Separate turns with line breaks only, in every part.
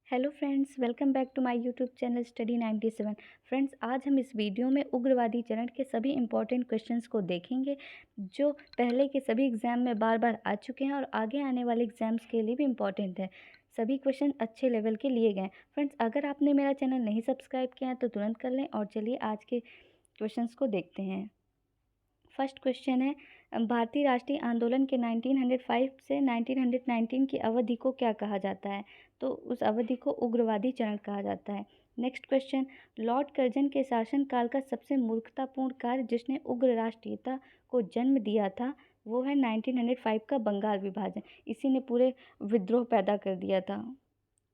Hello friends, welcome back to my YouTube channel study 97। Friends, आज हम इस video में उग्रवादी चरण के सभी इंपॉर्टेंट क्वेश्चंस को देखेंगे जो पहले के सभी एग्ज़ाम में बार बार आ चुके हैं और आगे आने वाले एग्ज़ाम्स के लिए भी इम्पॉर्टेंट है। सभी क्वेश्चन अच्छे लेवल के लिए गए। फ्रेंड्स, अगर आपने मेरा चैनल नहीं सब्सक्राइब किया है तो तुरंत कर लें और चलिए आज के क्वेश्चंस को देखते हैं। फर्स्ट क्वेश्चन है, भारतीय राष्ट्रीय आंदोलन के 1905 से 1919 की अवधि को क्या कहा जाता है? तो उस अवधि को उग्रवादी चरण कहा जाता है। नेक्स्ट क्वेश्चन, लॉर्ड कर्जन के शासनकाल का सबसे मूर्खतापूर्ण कार्य जिसने उग्र राष्ट्रीयता को जन्म दिया था वो है 1905 का बंगाल विभाजन। इसी ने पूरे विद्रोह पैदा कर दिया था,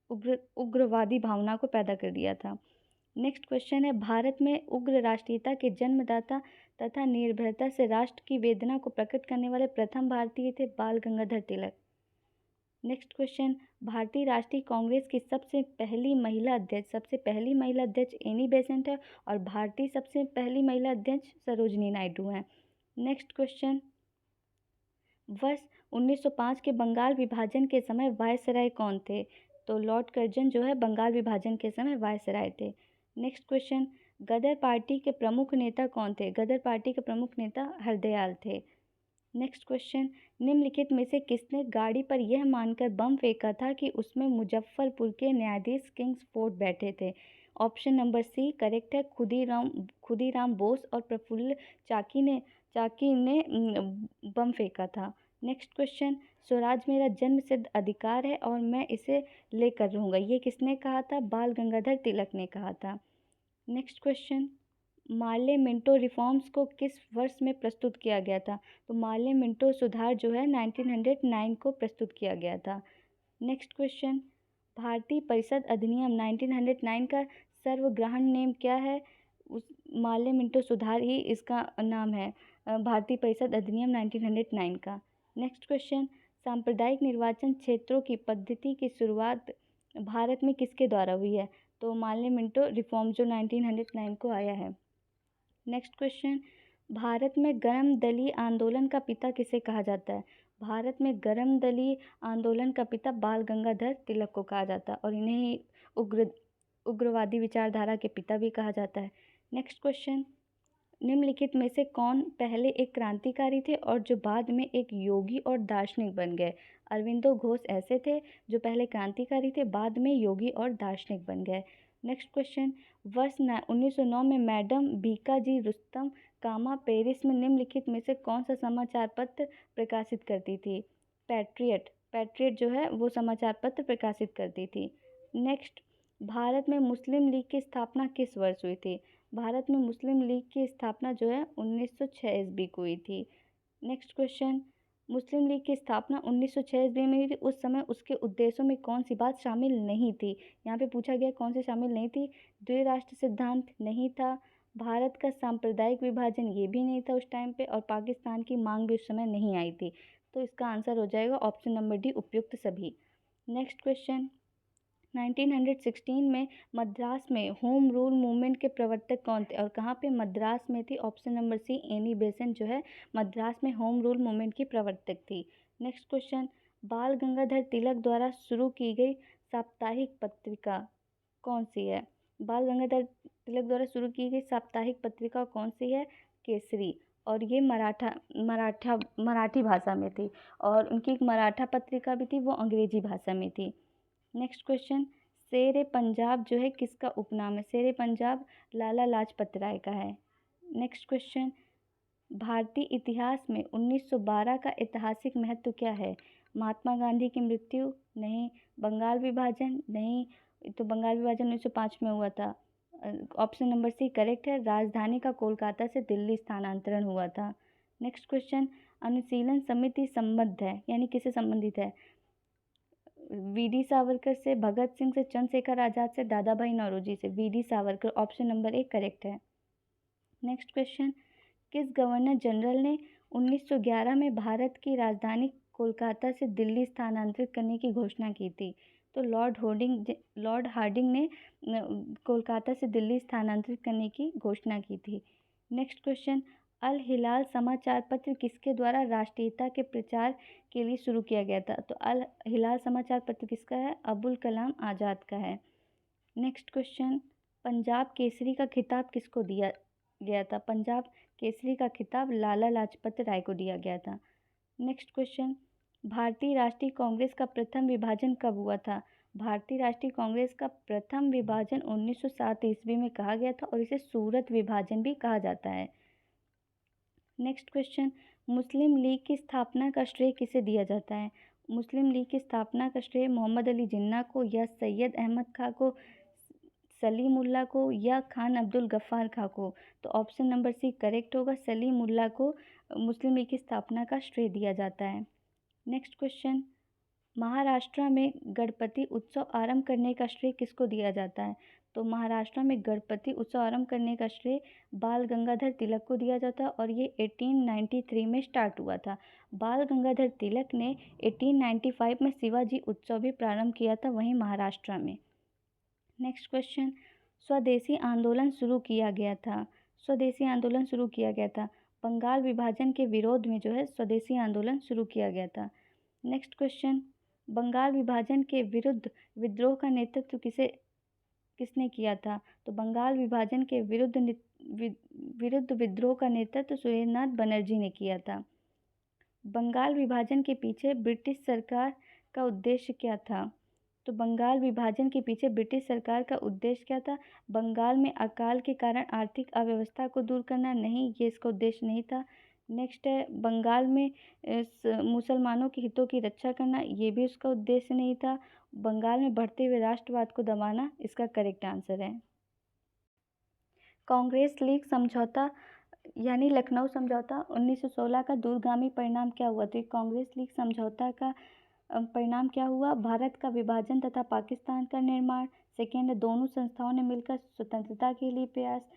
उग्रवादी भावना को पैदा कर दिया था। नेक्स्ट क्वेश्चन है, भारत में उग्र राष्ट्रीयता के जन्मदाता तथा निर्भयता से राष्ट्र की वेदना को प्रकट करने वाले प्रथम भारतीय थे बाल गंगाधर तिलक। नेक्स्ट क्वेश्चन, भारतीय राष्ट्रीय कांग्रेस की सबसे पहली महिला अध्यक्ष एनी बेसेंट है और भारतीय सबसे पहली महिला अध्यक्ष सरोजनी नायडू हैं। नेक्स्ट क्वेश्चन, वर्ष 1905 के बंगाल विभाजन के समय वायसराय कौन थे? तो लॉर्ड कर्जन जो है बंगाल विभाजन के समय वायसराय थे। नेक्स्ट क्वेश्चन, गदर पार्टी के प्रमुख नेता कौन थे? गदर पार्टी के प्रमुख नेता हरदयाल थे। नेक्स्ट क्वेश्चन, निम्नलिखित में से किसने गाड़ी पर यह मानकर बम फेंका था कि उसमें मुजफ्फरपुर के न्यायाधीश किंग्सफोर्ड बैठे थे? ऑप्शन नंबर सी करेक्ट है, खुदीराम बोस और प्रफुल्ल चाकी ने बम फेंका था। नेक्स्ट क्वेश्चन, स्वराज मेरा जन्म सिद्ध अधिकार है और मैं इसे लेकर रहूँगा, ये किसने कहा था? बाल गंगाधर तिलक ने कहा था। Next question, Morley Minto reforms को किस वर्ष में प्रस्तुत किया गया था? तो मार्ले मिंटो सुधार जो है 1909 को प्रस्तुत किया गया था। नेक्स्ट क्वेश्चन, भारतीय परिषद अधिनियम 1909 का सर्वग्राहन नेम क्या है? उस मार्ले मिंटो सुधार ही इसका नाम है, भारतीय परिषद अधिनियम 1909 का। नेक्स्ट क्वेश्चन, सांप्रदायिक निर्वाचन क्षेत्रों की पद्धति की शुरुआत भारत में किसके द्वारा हुई है? तो मार्ले मिंटो रिफॉर्म जो 1909 को आया है। नेक्स्ट क्वेश्चन, भारत में गर्म दलीय आंदोलन का पिता किसे कहा जाता है? भारत में गर्म दलीय आंदोलन का पिता बाल गंगाधर तिलक को कहा जाता है और इन्हें ही उग्रवादी विचारधारा के पिता भी कहा जाता है। नेक्स्ट क्वेश्चन, निम्नलिखित में से कौन पहले एक क्रांतिकारी थे और जो बाद में एक योगी और दार्शनिक बन गए? अरविंदो घोष ऐसे थे जो पहले क्रांतिकारी थे, बाद में योगी और दार्शनिक बन गए। नेक्स्ट क्वेश्चन, वर्ष 1909 में मैडम बीकाजी रुस्तम कामा पेरिस में निम्नलिखित में से कौन सा समाचार पत्र प्रकाशित करती थी? पैट्रियट जो है वो समाचार पत्र प्रकाशित करती थी। नेक्स्ट, भारत में मुस्लिम लीग की स्थापना किस वर्ष हुई थी? भारत में मुस्लिम लीग की स्थापना जो है 1906 ईस्वी को हुई थी। नेक्स्ट क्वेश्चन, मुस्लिम लीग की स्थापना 1906 ईस्वी में हुई थी, उस समय उसके उद्देश्यों में कौन सी बात शामिल नहीं थी? यहाँ पे पूछा गया कौन सी शामिल नहीं थी? द्विराष्ट्र सिद्धांत नहीं था, भारत का सांप्रदायिक विभाजन ये भी नहीं था उस टाइम पे, और पाकिस्तान की मांग भी उस समय नहीं आई थी। तो इसका आंसर हो जाएगा ऑप्शन नंबर डी, उपयुक्त सभी। नेक्स्ट क्वेश्चन, 1916 में मद्रास में होम रूल मूवमेंट के प्रवर्तक कौन थे और कहाँ पे मद्रास में थी? Option number see Annie Besant जो है मद्रास में होम रूल मूवमेंट की प्रवर्तक थी। नेक्स्ट क्वेश्चन, बाल गंगाधर तिलक द्वारा शुरू की गई साप्ताहिक पत्रिका कौन सी है? बाल गंगाधर तिलक द्वारा शुरू की गई साप्ताहिक पत्रिका कौन सी है? केसरी। और ये मराठी भाषा में थी और उनकी एक मराठा पत्रिका भी थी, वो अंग्रेजी भाषा में थी। नेक्स्ट क्वेश्चन, शेर पंजाब जो है किसका उपनाम है? शेर पंजाब लाला लाजपत राय का है। नेक्स्ट क्वेश्चन, भारतीय इतिहास में 1912 का ऐतिहासिक महत्व क्या है? महात्मा गांधी की मृत्यु नहीं, बंगाल विभाजन नहीं, तो बंगाल विभाजन 1905 में हुआ था। ऑप्शन नंबर सी करेक्ट है, राजधानी का कोलकाता से दिल्ली स्थानांतरण हुआ था। नेक्स्ट क्वेश्चन, अनुशीलन समिति संबद्ध है यानी किससे संबंधित है? वीडी सावरकर से, भगत सिंह से, चंद्रशेखर आजाद से, दादा भाई नौरोजी से। VD Savarkar, option number A correct है। नेक्स्ट क्वेश्चन, किस गवर्नर जनरल ने 1911 में भारत की राजधानी कोलकाता से दिल्ली स्थानांतरित करने की घोषणा की थी? तो लॉर्ड हार्डिंग ने कोलकाता से दिल्ली स्थानांतरित करने की घोषणा की थी। नेक्स्ट क्वेश्चन, अल हिलाल समाचार पत्र किसके द्वारा राष्ट्रीयता के प्रचार के लिए शुरू किया गया था? तो अल हिलाल समाचार पत्र किसका है? अबुल कलाम आज़ाद का है। नेक्स्ट क्वेश्चन, पंजाब केसरी का खिताब किसको दिया गया था? पंजाब केसरी का खिताब लाला लाजपत राय को दिया गया था। नेक्स्ट क्वेश्चन, भारतीय राष्ट्रीय कांग्रेस का प्रथम विभाजन कब हुआ था? भारतीय राष्ट्रीय कांग्रेस का प्रथम विभाजन 1907 ईस्वी में कहा गया था और इसे सूरत विभाजन भी कहा जाता है। नेक्स्ट क्वेश्चन, मुस्लिम लीग की स्थापना का श्रेय किसे दिया जाता है? मुस्लिम लीग की स्थापना का श्रेय मोहम्मद अली जिन्ना को या सैयद अहमद खां को, सलीमुल्लाह को या खान अब्दुल गफ्फार खां को? तो ऑप्शन नंबर सी करेक्ट होगा, सलीमुल्लाह को मुस्लिम लीग की स्थापना का श्रेय दिया जाता है। नेक्स्ट क्वेश्चन, महाराष्ट्र में गणपति उत्सव आरंभ करने का श्रेय किसको दिया जाता है? तो महाराष्ट्र में गणपति उत्सव आरंभ करने का श्रेय बाल गंगाधर तिलक को दिया जाता है और ये 1893 में स्टार्ट हुआ था। बाल गंगाधर तिलक ने 1895 में शिवाजी उत्सव भी प्रारंभ किया था वहीं महाराष्ट्र में। नेक्स्ट क्वेश्चन, स्वदेशी आंदोलन शुरू किया गया था। स्वदेशी आंदोलन शुरू किया गया था, बंगाल विभाजन के विरोध में जो है स्वदेशी आंदोलन शुरू किया गया था। नेक्स्ट क्वेश्चन, बंगाल विभाजन के विरुद्ध विद्रोह का नेतृत्व किसने किया था? तो बंगाल विभाजन के विरुद्ध विद्रोह का नेतृत्व सुरेंद्रनाथ बनर्जी ने किया था। बंगाल विभाजन के पीछे ब्रिटिश सरकार का उद्देश्य क्या था? तो बंगाल विभाजन के पीछे ब्रिटिश सरकार का उद्देश्य क्या था? बंगाल में अकाल के कारण आर्थिक अव्यवस्था को दूर करना, नहीं, ये इसका उद्देश्य नहीं था। नेक्स्ट है, बंगाल में मुसलमानों के हितों की रक्षा करना, ये भी उसका उद्देश्य नहीं था। बंगाल में बढ़ते हुए राष्ट्रवाद को दबाना इसका करेक्ट आंसर है। कांग्रेस लीग समझौता यानी लखनऊ समझौता 1916 का दूरगामी परिणाम क्या हुआ? तो कांग्रेस लीग समझौता का परिणाम क्या हुआ? भारत का विभाजन तथा पाकिस्तान का निर्माण। सेकेंड है, दोनों संस्थाओं ने मिलकर स्वतंत्रता के लिए प्रयास।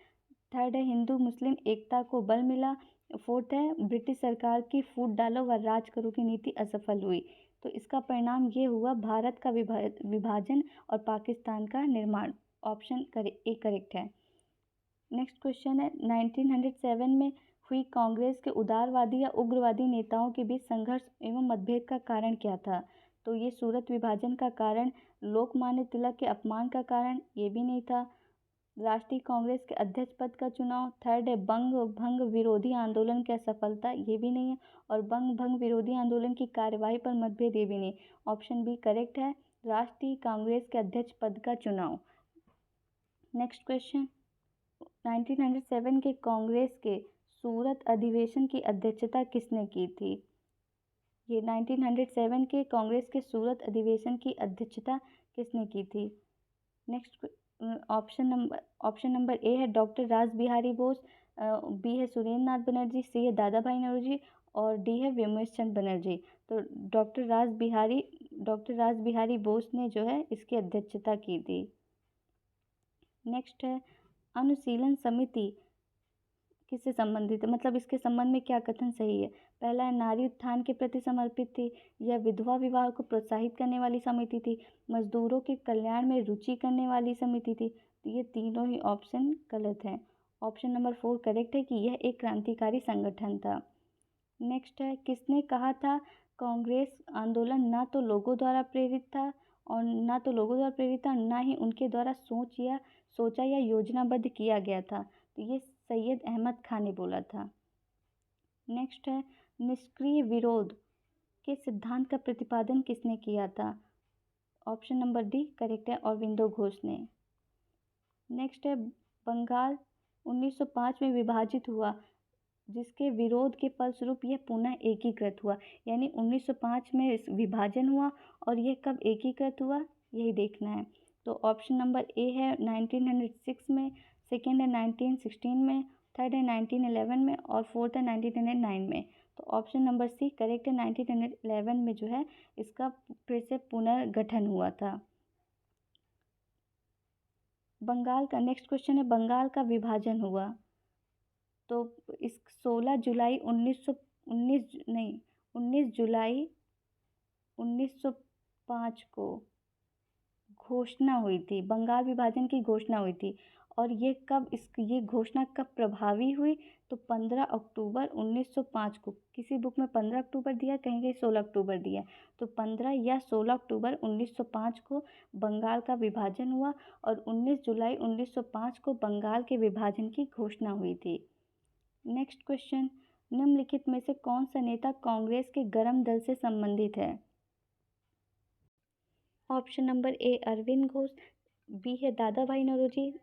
थर्ड है, हिंदू मुस्लिम एकता को बल मिला। फोर्थ है, ब्रिटिश सरकार की फूट डालो व राज करो की नीति असफल हुई। तो इसका परिणाम ये हुआ, भारत का विभाजन और पाकिस्तान का निर्माण। ऑप्शन ए करेक्ट है। नेक्स्ट क्वेश्चन है, 1907 में हुई कांग्रेस के उदारवादी या उग्रवादी नेताओं के बीच संघर्ष एवं मतभेद का कारण क्या था? तो ये सूरत विभाजन का कारण, लोकमान्य तिलक के अपमान का कारण, ये भी नहीं था। राष्ट्रीय कांग्रेस के अध्यक्ष पद का चुनाव। थर्ड है, बंग भंग विरोधी आंदोलन की असफलता, ये भी नहीं है। और बंग भंग विरोधी आंदोलन की कार्यवाही पर मतभेद, ये भी नहीं। ऑप्शन बी करेक्ट है, राष्ट्रीय कांग्रेस के अध्यक्ष पद का चुनाव। नेक्स्ट क्वेश्चन, 1907 के कांग्रेस के सूरत अधिवेशन की अध्यक्षता किसने की थी? ये 1907 के कांग्रेस के सूरत अधिवेशन की अध्यक्षता किसने की थी? नेक्स्ट ऑप्शन नंबर ए है डॉक्टर रास बिहारी बोस, बी है सुरेंद्र नाथ बनर्जी, सी है दादा भाई नौरोजी और डी है व्योमेश चंद बनर्जी। तो डॉक्टर रास बिहारी बोस ने जो है इसकी अध्यक्षता की थी। नेक्स्ट है, अनुशीलन समिति किससे संबंधित है, मतलब इसके संबंध में क्या कथन सही है? पहला है, नारी उत्थान के प्रति समर्पित थी, यह विधवा विवाह को प्रोत्साहित करने वाली समिति थी, मजदूरों के कल्याण में रुचि करने वाली समिति थी। तो ये तीनों ही ऑप्शन गलत है। ऑप्शन नंबर 4 करेक्ट है कि यह एक क्रांतिकारी संगठन था। नेक्स्ट है, किसने कहा था कांग्रेस आंदोलन ना तो लोगों द्वारा प्रेरित था और ना ही उनके द्वारा सोचा या योजनाबद्ध किया गया था? तो ये सैयद अहमद खान ने बोला था। नेक्स्ट है, निष्क्रिय विरोध के सिद्धांत का प्रतिपादन किसने किया था? ऑप्शन नंबर डी करेक्ट है, अरविंदो घोष ने। नेक्स्ट है, बंगाल 1905 में विभाजित हुआ, जिसके विरोध के फलस्वरूप यह पुनः एकीकृत हुआ। यानी 1905 में विभाजन हुआ और यह कब एकीकृत हुआ, यही देखना है। तो ऑप्शन नंबर ए है 1906 में, सेकेंड है 1916 में, थर्ड है 1911 में और फोर्थ है 1909 में। तो ऑप्शन नंबर सी करेक्ट है, 1911 में जो है इसका फिर से पुनर्गठन हुआ था। बंगाल का नेक्स्ट क्वेश्चन है, बंगाल का विभाजन हुआ तो इस 16 जुलाई 19 जुलाई 1905 को घोषणा हुई थी, बंगाल विभाजन की घोषणा हुई थी। और ये घोषणा कब प्रभावी हुई? तो 15 अक्टूबर 1905 को। किसी बुक में 15 अक्टूबर दिया, कहीं कहीं 16 अक्टूबर दिया, तो 15 या 16 अक्टूबर 1905 को बंगाल का विभाजन हुआ और 19 जुलाई 1905 को बंगाल के विभाजन की घोषणा हुई थी। नेक्स्ट क्वेश्चन, निम्नलिखित में से कौन सा नेता कांग्रेस के गरम दल से संबंधित है? Option number A Aurobindo Ghosh, B है दादा भाई नौरोजी,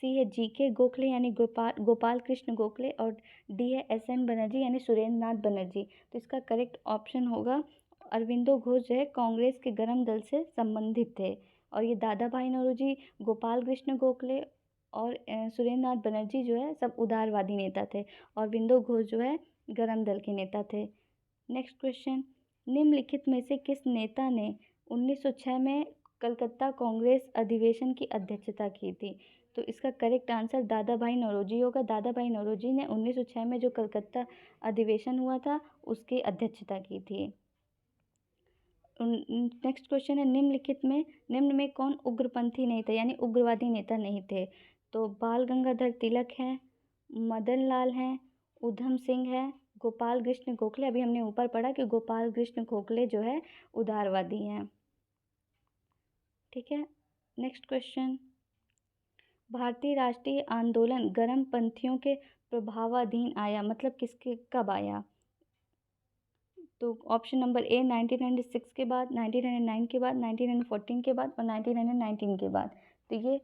सी है जीके गोखले यानी गोपाल कृष्ण गोखले, और डी है एसएन बनर्जी यानी सुरेंद्र नाथ बनर्जी। तो इसका करेक्ट ऑप्शन होगा अरविंदो घोष जो है कांग्रेस के गरम दल से संबंधित थे, और ये दादा भाई नौरोजी, गोपाल कृष्ण गोखले और सुरेंद्र नाथ बनर्जी जो है सब उदारवादी नेता थे, और अरविंदो घोष जो है गरम दल के नेता थे। नेक्स्ट क्वेश्चन, निम्नलिखित में से किस नेता ने 1906 में कलकत्ता कांग्रेस अधिवेशन की अध्यक्षता की थी? तो इसका करेक्ट आंसर दादा भाई नौरोजी होगा। दादा भाई नौरोजी ने 1906 में जो कलकत्ता अधिवेशन हुआ था उसकी अध्यक्षता की थी। नेक्स्ट क्वेश्चन है, निम्न में कौन उग्रपंथी नहीं थे यानी उग्रवादी नेता नहीं थे? तो बाल गंगाधर तिलक है, मदन लाल हैं, उधम सिंह है, गोपाल कृष्ण गोखले। अभी हमने ऊपर पढ़ा कि गोपाल कृष्ण गोखले जो है उदारवादी हैं। ठीक है, नेक्स्ट क्वेश्चन, भारतीय राष्ट्रीय आंदोलन गर्मपंथियों के प्रभावाधीन आया, मतलब किसके कब आया? तो ऑप्शन नंबर ए 1996 के बाद, 1909 के बाद, 1914 के बाद और 1919 के बाद। तो ये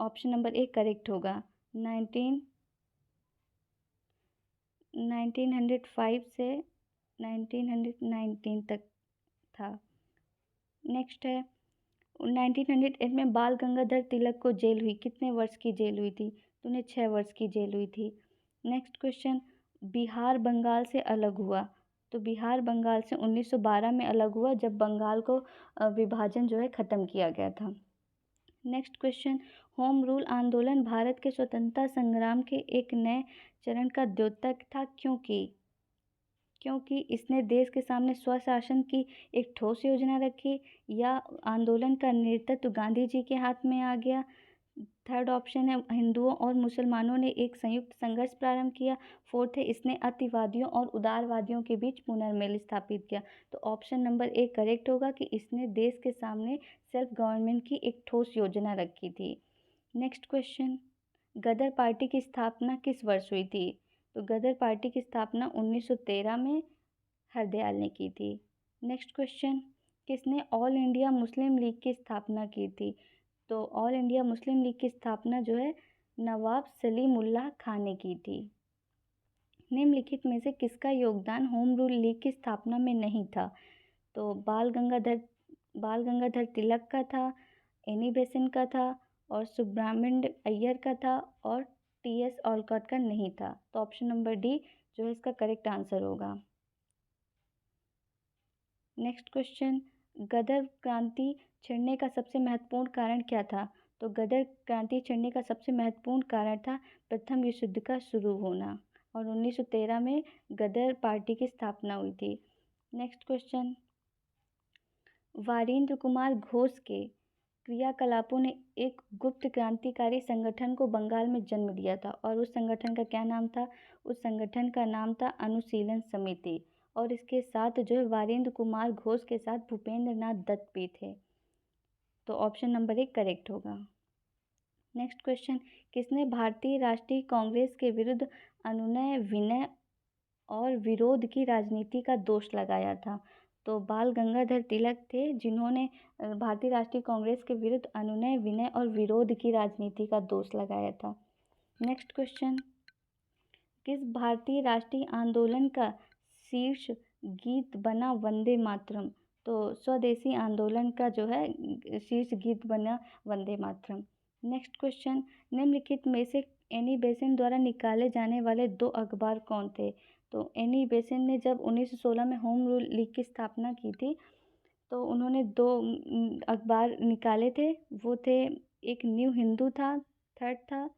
ऑप्शन नंबर ए करेक्ट होगा। 1905 से 1919 तक था। नेक्स्ट है, 1908 में बाल गंगाधर तिलक को जेल हुई, कितने वर्ष की जेल हुई थी? तो उन्हें 6 वर्ष की जेल हुई थी। नेक्स्ट क्वेश्चन, बिहार बंगाल से अलग हुआ, तो बिहार बंगाल से 1912 में अलग हुआ जब बंगाल को विभाजन जो है ख़त्म किया गया था। नेक्स्ट क्वेश्चन, होम रूल आंदोलन भारत के स्वतंत्रता संग्राम के एक नए चरण का द्योतक था, क्योंकि इसने देश के सामने स्वशासन की एक ठोस योजना रखी, या आंदोलन का नेतृत्व गांधी जी के हाथ में आ गया। थर्ड ऑप्शन है, हिंदुओं और मुसलमानों ने एक संयुक्त संघर्ष प्रारंभ किया। फोर्थ है, इसने अतिवादियों और उदारवादियों के बीच पुनर्मेल स्थापित किया। तो ऑप्शन नंबर ए करेक्ट होगा कि इसने देश के सामने सेल्फ गवर्नमेंट की एक ठोस योजना रखी थी। नेक्स्ट क्वेश्चन, गदर पार्टी की स्थापना किस वर्ष हुई थी? तो गदर पार्टी की स्थापना 1913 में हरदयाल ने की थी। नेक्स्ट क्वेश्चन, किसने ऑल इंडिया मुस्लिम लीग की स्थापना की थी? तो ऑल इंडिया मुस्लिम लीग की स्थापना जो है नवाब सलीमुल्लाह खान ने की थी। निम्नलिखित में से किसका योगदान होम रूल लीग की स्थापना में नहीं था? तो बाल गंगाधर तिलक का था, एनी बेसेंट का था, और सुब्रमण्य अय्यर का था, और टीएस ऑलकॉट का नहीं था। तो ऑप्शन नंबर डी जो है इसका करेक्ट आंसर होगा। नेक्स्ट क्वेश्चन, गदर क्रांति छिड़ने का सबसे महत्वपूर्ण कारण क्या था? तो गदर क्रांति छिड़ने का सबसे महत्वपूर्ण कारण था प्रथम विश्व युद्ध का शुरू होना, और 1913 में गदर पार्टी की स्थापना हुई थी। नेक्स्ट क्वेश्चन, वारिंद्र कुमार घोष के क्रियाकलापों ने एक गुप्त क्रांतिकारी संगठन को बंगाल में जन्म दिया था, और उस संगठन का क्या नाम था? उस संगठन का नाम था अनुशीलन समिति, और इसके साथ जो है वारिंद्र कुमार घोष के साथ भूपेंद्र नाथ दत्त भी थे। तो ऑप्शन नंबर एक करेक्ट होगा। नेक्स्ट क्वेश्चन, किसने भारतीय राष्ट्रीय कांग्रेस के विरुद्ध अनुनय, विनय और विरोध की राजनीति का दोष लगाया था? तो बाल गंगाधर तिलक थे जिन्होंने भारतीय राष्ट्रीय कांग्रेस के विरुद्ध अनुनय, विनय और विरोध की राजनीति का दोष लगाया था। नेक्स्ट क्वेश्चन, किस भारतीय राष्ट्रीय आंदोलन का शीर्ष गीत बना वंदे मातरम? तो स्वदेशी आंदोलन का जो है शीर्ष गीत बना वंदे मातरम। नेक्स्ट क्वेश्चन, निम्नलिखित में से एनी बेसेंट द्वारा निकाले जाने वाले 2 अखबार कौन थे? तो एनी बेसेंट ने जब 1916 में होम रूल लीग की स्थापना की थी तो उन्होंने 2 अखबार निकाले थे। वो थे, एक न्यू हिंदू था, थर्ड था,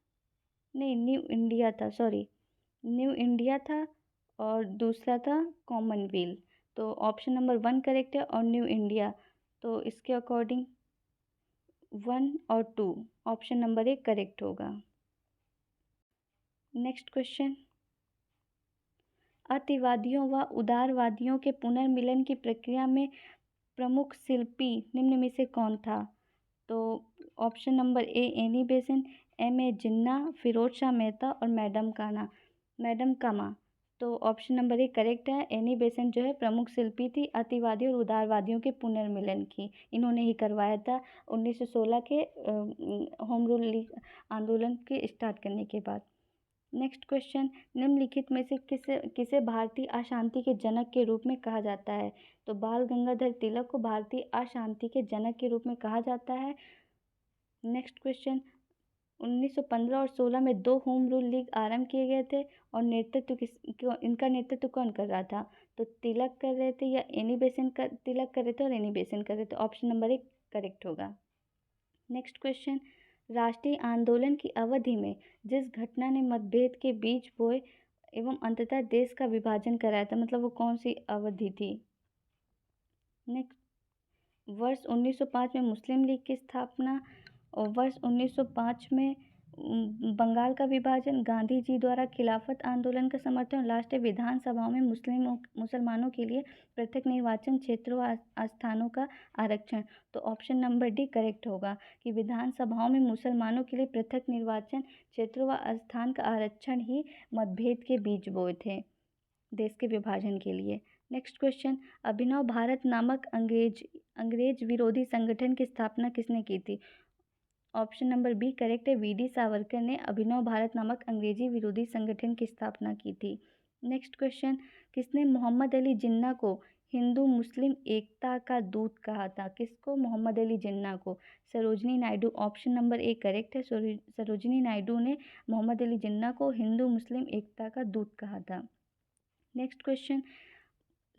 नहीं न्यू इंडिया था, सॉरी न्यू इंडिया था, और दूसरा था कॉमनवेल्थ। तो ऑप्शन नंबर 1 करेक्ट है, और न्यू इंडिया। तो इसके अकॉर्डिंग 1 और 2, ऑप्शन नंबर 1 करेक्ट होगा। नेक्स्ट क्वेश्चन, अतिवादियों व उदारवादियों के पुनर्मिलन की प्रक्रिया में प्रमुख शिल्पी निम्न में से कौन था? तो ऑप्शन नंबर ए एनी बेसेंट, M.A. जिन्ना, फिरोज शाह मेहता और मैडम कामा। तो ऑप्शन नंबर ए करेक्ट है। एनी बेसेंट जो है प्रमुख शिल्पी थी अतिवादी और उदारवादियों के पुनर्मिलन की। इन्होंने ही करवाया था 1916 के होम रूल लीग आंदोलन के स्टार्ट करने के बाद। नेक्स्ट क्वेश्चन, निम्नलिखित में से किसे भारतीय अशांति के जनक के रूप में कहा जाता है? तो बाल गंगाधर तिलक को भारतीय अशांति के जनक के रूप में कहा जाता है। नेक्स्ट क्वेश्चन, 1915 और 16 में 2 होम रूल लीग आरंभ किए गए थे और इनका नेतृत्व कौन कर रहा था? तो तिलक कर रहे थे या एनी बेसेंट तिलक कर रहे थे और एनी बेसेंट कर रहे थे। ऑप्शन नंबर 1 करेक्ट होगा। नेक्स्ट क्वेश्चन, राष्ट्रीय आंदोलन की अवधि में जिस घटना ने मतभेद के बीज बोए एवं अंततः देश का विभाजन कराया था, मतलब वो कौन सी अवधि थी? नेक्स्ट, वर्ष 1905 में मुस्लिम लीग की स्थापना और वर्ष 1905 में बंगाल का विभाजन, गांधी जी द्वारा खिलाफत आंदोलन का समर्थन, लास्ट विधानसभाओं में मुसलमानों के लिए पृथक निर्वाचन क्षेत्रों व स्थानों का आरक्षण। तो ऑप्शन नंबर डी करेक्ट होगा कि विधानसभाओं में मुसलमानों के लिए पृथक निर्वाचन क्षेत्रों व स्थान का आरक्षण ही मतभेद के बीज बोए थे देश के विभाजन के लिए। नेक्स्ट क्वेश्चन, अभिनव भारत नामक अंग्रेज विरोधी संगठन की स्थापना किसने की थी? ऑप्शन नंबर बी करेक्ट है। वी.डी. सावरकर ने अभिनव भारत नामक अंग्रेजी विरोधी संगठन की स्थापना की थी। नेक्स्ट क्वेश्चन, किसने मोहम्मद अली जिन्ना को हिंदू मुस्लिम एकता का दूत कहा था? किसको? मोहम्मद अली जिन्ना को। Sarojini Naidu. Option number A correct है। सरोजनी नायडू ने मोहम्मद अली जिन्ना को हिंदू मुस्लिम एकता का दूत कहा था। नेक्स्ट क्वेश्चन,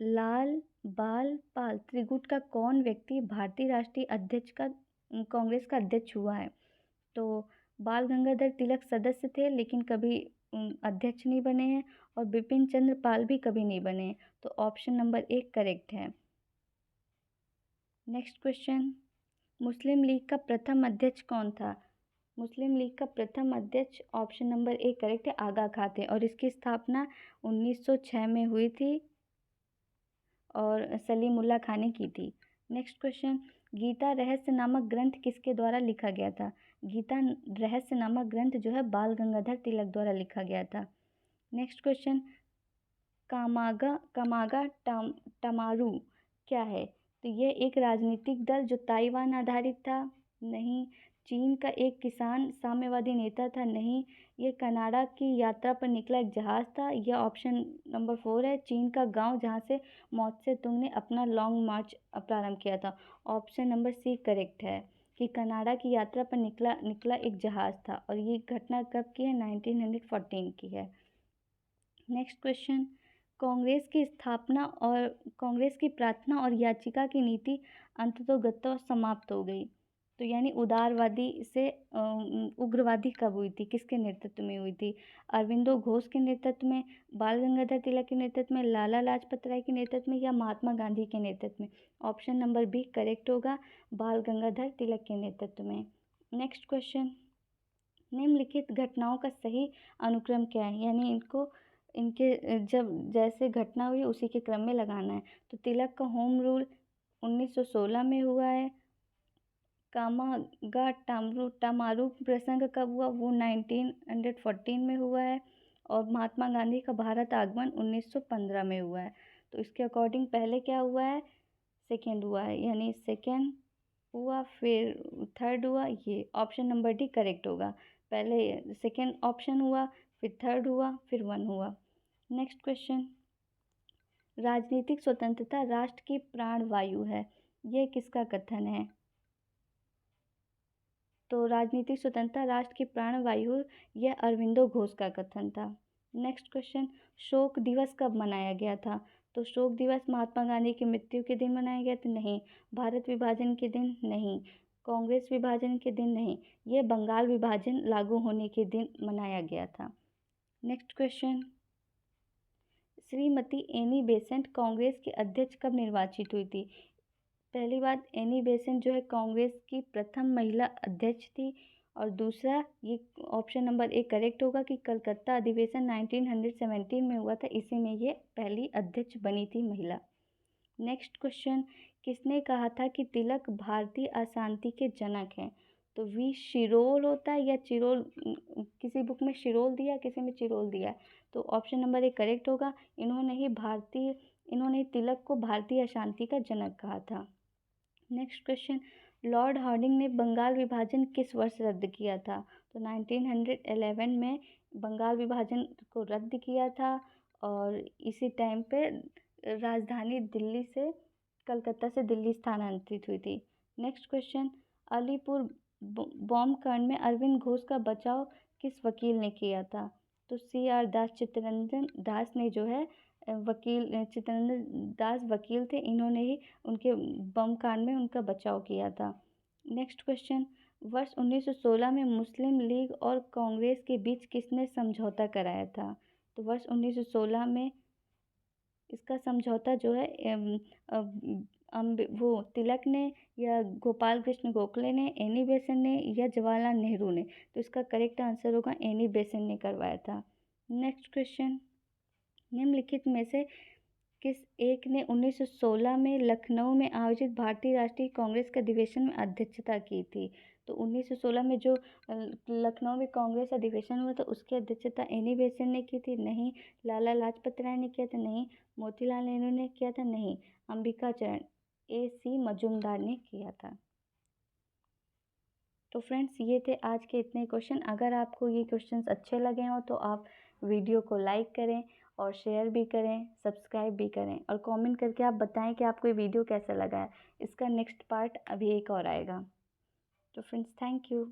लाल बाल पाल त्रिगुट का कौन व्यक्ति भारतीय राष्ट्रीय अध्यक्ष का कांग्रेस का अध्यक्ष हुआ है? तो बाल गंगाधर तिलक सदस्य थे लेकिन कभी अध्यक्ष नहीं बने हैं और बिपिन चंद्र पाल भी कभी नहीं बने हैं। तो ऑप्शन नंबर 1 करेक्ट है। नेक्स्ट क्वेश्चन, मुस्लिम लीग का प्रथम अध्यक्ष कौन था? मुस्लिम लीग का प्रथम अध्यक्ष ऑप्शन नंबर 1 करेक्ट है, आगा खां थे और इसकी स्थापना 1906 में हुई थी और सलीमुल्लाह खां ने की थी। नेक्स्ट क्वेश्चन, गीता रहस्य नामक ग्रंथ किसके द्वारा लिखा गया था? गीता रहस्य नामक ग्रंथ जो है बाल गंगाधर तिलक द्वारा लिखा गया था। नेक्स्ट क्वेश्चन, कामागा टमारू क्या है? तो ये एक राजनीतिक दल जो ताइवान आधारित था। नहीं। चीन का एक किसान साम्यवादी नेता था। नहीं। ये कनाडा की यात्रा पर निकला एक जहाज़ था। यह ऑप्शन नंबर 4 है। चीन का गांव जहां से मौ त्से तुंग ने अपना लॉन्ग मार्च प्रारंभ किया था। ऑप्शन नंबर सी करेक्ट है कि कनाडा की यात्रा पर निकला एक जहाज़ था और ये घटना कब की है? 1914 की है। नेक्स्ट क्वेश्चन, कांग्रेस की स्थापना और कांग्रेस की प्रार्थना और याचिका की नीति अंततोगत्वा समाप्त हो गई। तो यानी उदारवादी से उग्रवादी कब हुई थी? किसके नेतृत्व में हुई थी? अरविंदो घोष के नेतृत्व में, बाल गंगाधर तिलक के नेतृत्व में, लाला लाजपत राय के नेतृत्व में या महात्मा गांधी के नेतृत्व में? ऑप्शन नंबर बी करेक्ट होगा, बाल गंगाधर तिलक के नेतृत्व में। नेक्स्ट क्वेश्चन, निम्नलिखित घटनाओं का सही अनुक्रम क्या है? यानी इनके जब जैसे घटना हुई उसी के क्रम में लगाना है। तो तिलक का होम रूल 1916 में हुआ है। कामागा टमारू प्रसंग कब हुआ? वो 1914 में हुआ है और महात्मा गांधी का भारत आगमन 1915 में हुआ है। तो इसके अकॉर्डिंग पहले क्या हुआ है? सेकेंड हुआ है, यानी सेकेंड हुआ फिर थर्ड हुआ। ये ऑप्शन नंबर डी करेक्ट होगा। पहले सेकेंड ऑप्शन हुआ, फिर थर्ड हुआ, फिर 1 हुआ। नेक्स्ट क्वेश्चन, राजनीतिक स्वतंत्रता राष्ट्र की प्राण वायु है, यह किसका कथन है? तो राजनीतिक स्वतंत्रता राष्ट्र की प्राण वायु, यह अरविंदो घोष का कथन था। नेक्स्ट क्वेश्चन, शोक दिवस कब मनाया गया था? तो शोक दिवस महात्मा गांधी की मृत्यु के दिन मनाया गया था। नहीं। भारत विभाजन के दिन? नहीं। कांग्रेस विभाजन के दिन? नहीं। यह बंगाल विभाजन लागू होने के दिन मनाया गया था। Next question, Shrimati Annie Besant Congress की अध्यक्ष कब निर्वाचित हुई थी? पहली बात, एनी बेसेंट जो है कांग्रेस की प्रथम महिला अध्यक्ष थी। और दूसरा, ये ऑप्शन नंबर ए करेक्ट होगा कि कलकत्ता अधिवेशन 1917 में हुआ था, इसी में ये पहली अध्यक्ष बनी थी महिला। नेक्स्ट क्वेश्चन, किसने कहा था कि तिलक भारतीय अशांति के जनक हैं? तो वी शिरोल होता है या चिरोल, किसी बुक में शिरोल दिया, किसी में चिरोल दिया। तो ऑप्शन नंबर ए करेक्ट होगा। इन्होंने तिलक को भारतीय अशांति का जनक कहा था। नेक्स्ट क्वेश्चन, लॉर्ड हार्डिंग ने बंगाल विभाजन किस वर्ष रद्द किया था? तो 1911 में बंगाल विभाजन को रद्द किया था। और इसी टाइम पे राजधानी दिल्ली से कलकत्ता से दिल्ली स्थानांतरित हुई थी। नेक्स्ट क्वेश्चन, अलीपुर बॉम्ब कांड में अरविंद घोष का बचाव किस वकील ने किया था? तो CR दास, चित्तरंजन दास ने जो है चित्तरंजन दास वकील थे, इन्होंने ही उनके बम कांड में उनका बचाव किया था। नेक्स्ट क्वेश्चन, वर्ष 1916 में मुस्लिम लीग और कांग्रेस के बीच किसने समझौता कराया था? तो वर्ष 1916 में इसका समझौता जो है वो तिलक ने या गोपाल कृष्ण गोखले ने, एनी बेसेंट ने या जवाहरलाल नेहरू ने। तो इसका करेक्ट आंसर होगा एनी बेसेंट ने करवाया था। नेक्स्ट क्वेश्चन, निम्नलिखित में से किस एक ने 1916 में लखनऊ में आयोजित भारतीय राष्ट्रीय कांग्रेस के अधिवेशन में अध्यक्षता की थी? तो 1916 में जो लखनऊ में कांग्रेस अधिवेशन हुआ था, उसकी अध्यक्षता एनी बेसेंट ने की थी? नहीं। लाला लाजपत राय ने किया था? नहीं। मोतीलाल नेहरू ने किया था? नहीं। अंबिका चरण AC मजूमदार ने किया था। तो फ्रेंड्स, ये थे आज के इतने क्वेश्चन। अगर आपको ये क्वेश्चंस अच्छे लगे हों तो आप वीडियो को लाइक करें और शेयर भी करें, सब्सक्राइब भी करें, और कमेंट करके आप बताएं कि आपको ये वीडियो कैसा लगा है। इसका नेक्स्ट पार्ट अभी एक और आएगा। तो फ्रेंड्स, थैंक यू।